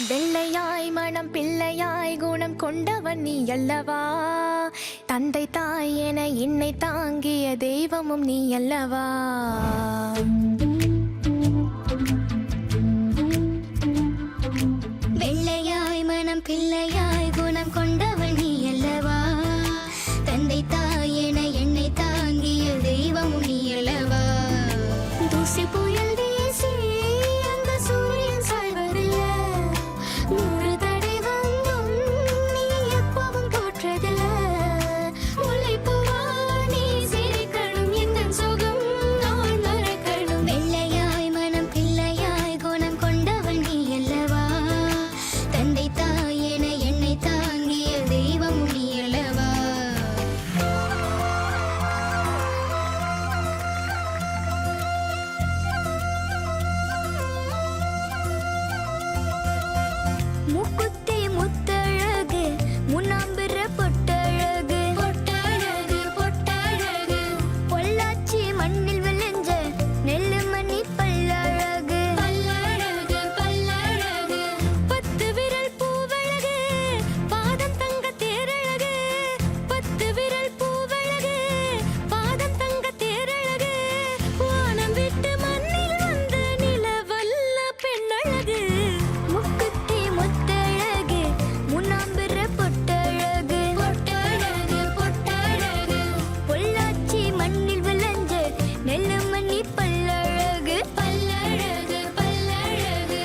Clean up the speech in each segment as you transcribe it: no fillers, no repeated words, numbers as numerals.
வெள்ளையாய் மனம் பிள்ளையாய் குணம் கொண்டவன் நீ அல்லவா? தந்தை தாய் என என்னை தாங்கிய தெய்வமும் நீ அல்லவா? வெள்ளையாய் மனம் பிள்ளையாய் குணம் கொண்டவன் நீ அல்லவா? தந்தை தாய் என என்னை தாங்கிய தெய்வமும் நீ அல்லவா? தூசி புயல் வீசி அந்த சூரியன் சாய்வதில்ல, நூறு தடை வந்தும் நீ எப்பவும் தோற்றதில்ல. முல்லைப்பூவா நீ சிரிக்கணும், இந்த சுகம் நான் மறக்கணும். வெள்ளையாய் மனம் பிள்ளையாய் குணம் கொண்டவன் நீ அல்லவா? தந்தை தாய் என என்னை தாங்கிய தெய்வமும் நீ அல்லவா? முக்குத்தி முத்தழகு முன்னாம்பிற பொட்டழகு, பொட்டழகு பொட்டழகு பொள்ளாச்சி மண்ணில் விளைஞ்ச நெல்லு மணி பல்லழகு, பல்லழகு பல்லழகு பத்து விரல் பூவழகு பாதம் தங்க தேரழகு, பத்து விரல் பூவழகு பாதம் தங்க தேரழகு, வானம் விட்டு மண்ணில் வந்த நிலவல்ல பெண்ணழகு. முக்குத்தி முத்தழகு முன்னாம்பிற பொட்டழகு, பொட்டழகு பொட்டழகு பொள்ளாச்சி மண்ணில் விளைஞ்ச நெல்லு மணி பல்லழகு, பல்லழகு பல்லழகு.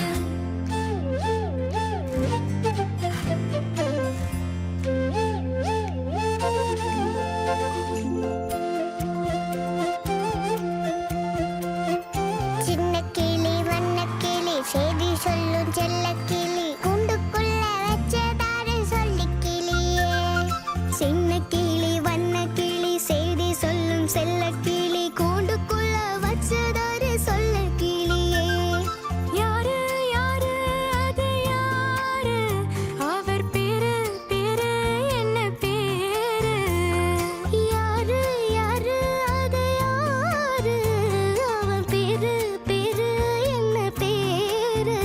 சின்ன கிளி வண்ண கிளி செய்தி சொல்லும் செல்ல கிளி, கூண்டுக்குள்ள வச்சதாரு சொல்லி கிளியே. சின்ன கிளி வண்ண கிளி செய்தி சொல்லும் செல்ல கிளி, கூண்டுக்குள்ள வச்சதாரு சொல்ல கிளியே. யாரு யாரு அது யாரு? அவர் பேரு பேரு என்ன பேரு? யாரு யாரு அது யாரு? அவர் பேரு பேரு என்ன பேரு?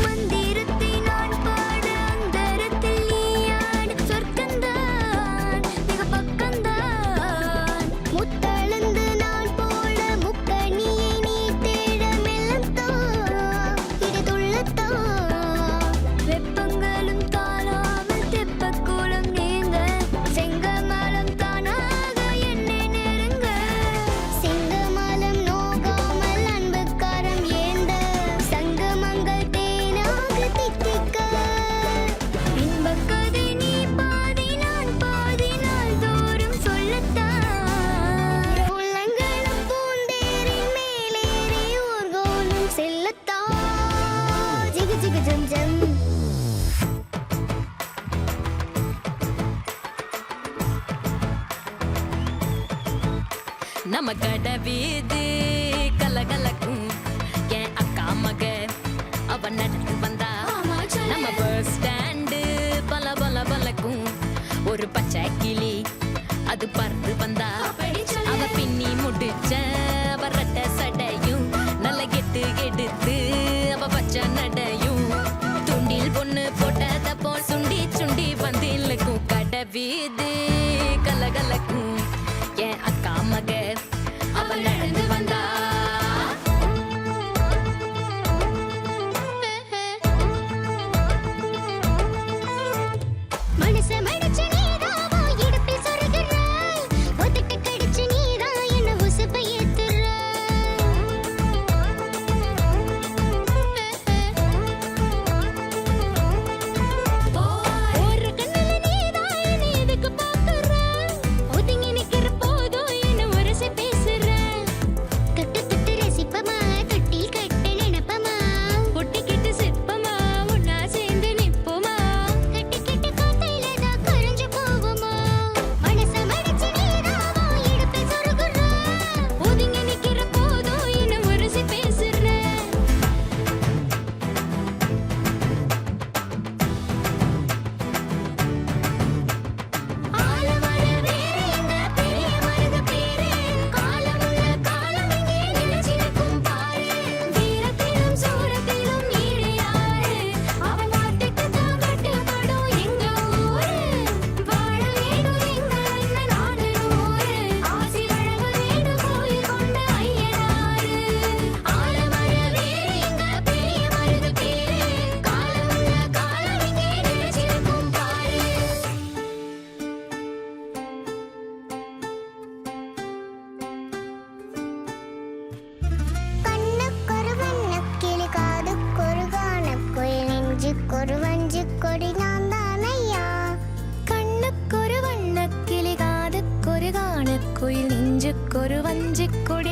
மந்திரத்தை நான் பாட அந்தரத்தில் நீயாடு, சொர்க்கந்தான் மிக பக்கந்தான். முத்தளந்து நான் போட முக்கணியை நீ தேட மெல்லத்தான் இடுதுள்ளத்தான். வெப்பங்களும் தாழாமல் தெப்பக்குளம் நீங்க, செங்கமலம் தானாக என்னை நெருங்க. சிங்கமலம் நோகாமல் அன்புக்காரம் ஏந்த, சங்கமங்கள் தேனாக தித்திக்க. இன்பக்கதை நீ பாதி நான் பாதி நாள் தோறும் சொல்லத்தான். உள்ளங்களும் பூந்தேரின் மேலேறி ஊர்கோலும் செல்லத்தான். ஜிகு ஜிகு ஜம் ஜம். நம்ம கட வீதி கலகலக்கும், என் அக்கா மக அவ நடந்து வந்தா. நம்ம பஸ் ஸ்டாண்டு பல பல பலக்கும், ஒரு பச்சை கிளி அது பறந்து வந்தா. அவ பின்னி முடிச்ச வரட்ட சடையும் நல்ல கெட்டு எடுத்து அவ பச்சை நடையும், துண்டில் பொண்ணு போட்டத போல் சுண்டி சுண்டி வந்திருக்கும். கட வீதி கலகலக்கும், என் அக்கா மக அவ நடந்து வந்தா. கொஞ்சிக்குள்